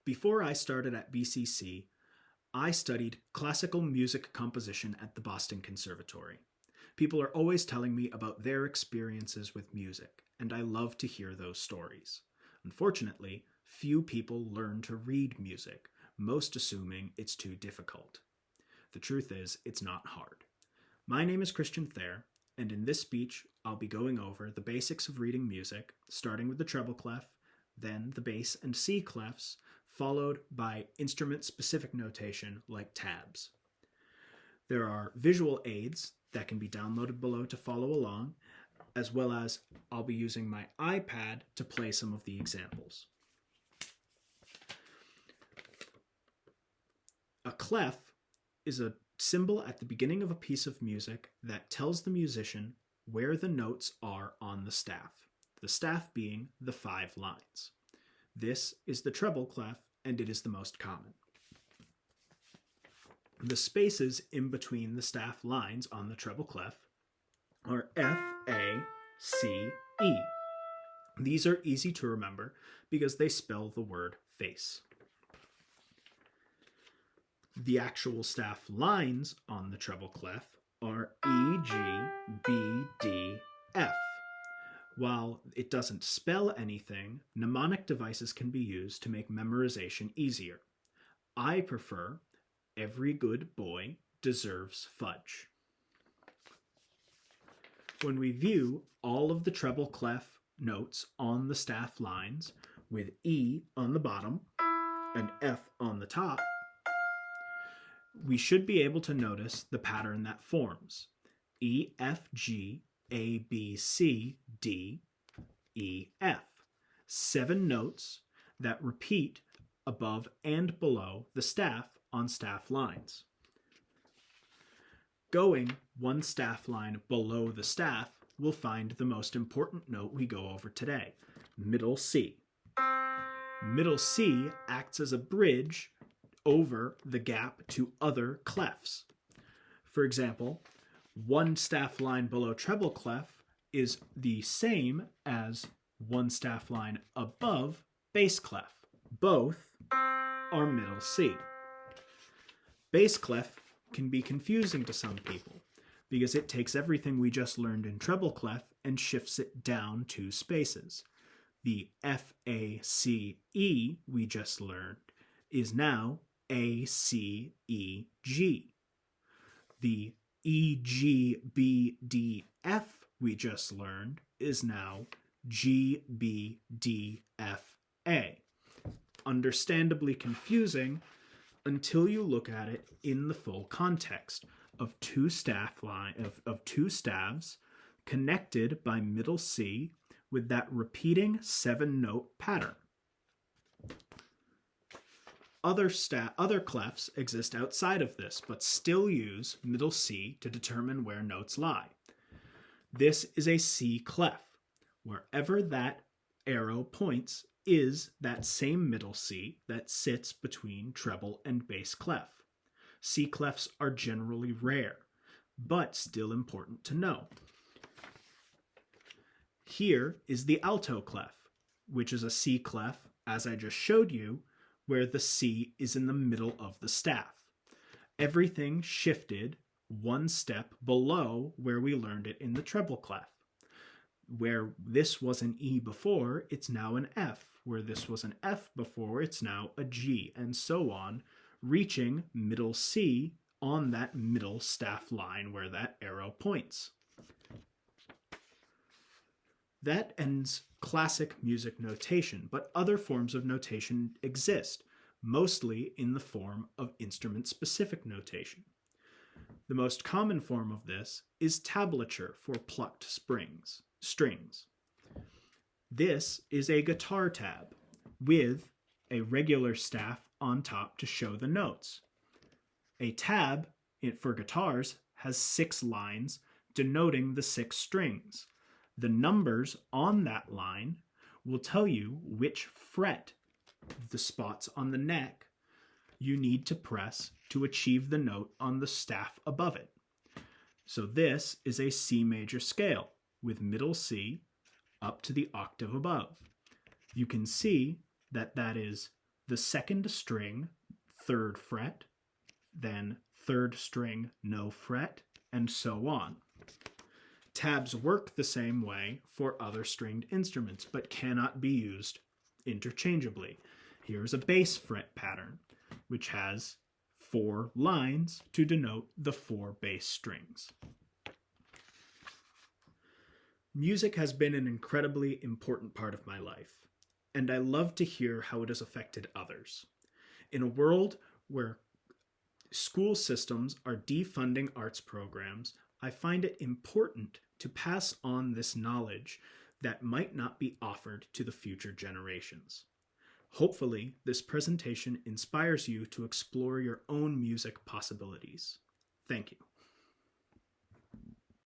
Before I started at BCC, I studied classical music composition at the Boston Conservatory. People are always telling me about their experiences with music, and I love to hear those stories. Unfortunately, few people learn to read music, most assuming it's too difficult. The truth is, it's not hard. My name is Christian Thayer, and in this speech, I'll be going over the basics of reading music, starting with the treble clef, then the bass and C clefs, followed by instrument-specific notation like tabs. There are visual aids that can be downloaded below to follow along, as well as I'll be using my iPad to play some of the examples. A clef is a symbol at the beginning of a piece of music that tells the musician where the notes are on the staff being the 5 lines. This is the treble clef, and it is the most common. The spaces in between the staff lines on the treble clef are F, A, C, E. These are easy to remember because they spell the word face. The actual staff lines on the treble clef are E, G, B, D, F. While it doesn't spell anything, mnemonic devices can be used to make memorization easier. I prefer every good boy deserves fudge. When we view all of the treble clef notes on the staff lines with E on the bottom and F on the top, we should be able to notice the pattern that forms. E, F, G, A, B, C, D, E, F. 7 notes that repeat above and below the staff on staff lines. Going one staff line below the staff, we'll find the most important note we go over today, middle C. Middle C acts as a bridge over the gap to other clefs. For example, one staff line below treble clef is the same as one staff line above bass clef. Both are middle C. Bass clef can be confusing to some people because it takes everything we just learned in treble clef and shifts it down 2 spaces. The F, A, C, E we just learned is now A, C, E, G. The E, G, B, D, F we just learned is now G, B, D, F, A. Understandably confusing until you look at it in the full context of two staves connected by middle C with that repeating 7-note pattern. Other clefs exist outside of this, but still use middle C to determine where notes lie. This is a C clef. Wherever that arrow points is that same middle C that sits between treble and bass clef. C clefs are generally rare, but still important to know. Here is the alto clef, which is a C clef, as I just showed you, where the C is in the middle of the staff. Everything shifted one step below where we learned it in the treble clef. Where this was an E before, it's now an F. Where this was an F before, it's now a G, and so on, reaching middle C on that middle staff line where that arrow points. That ends classic music notation, but other forms of notation exist, mostly in the form of instrument-specific notation. The most common form of this is tablature for plucked strings. This is a guitar tab with a regular staff on top to show the notes. A tab for guitars has 6 lines denoting the 6 strings. The numbers on that line will tell you which fret, the spots on the neck, you need to press to achieve the note on the staff above it. So this is a C major scale with middle C up to the octave above. You can see that that is the second string, third fret, then third string, no fret, and so on. Tabs work the same way for other stringed instruments, but cannot be used interchangeably. Here's a bass fret pattern, which has 4 lines to denote the 4 bass strings. Music has been an incredibly important part of my life, and I love to hear how it has affected others. In a world where school systems are defunding arts programs, I find it important to pass on this knowledge that might not be offered to the future generations. Hopefully, this presentation inspires you to explore your own music possibilities. Thank you.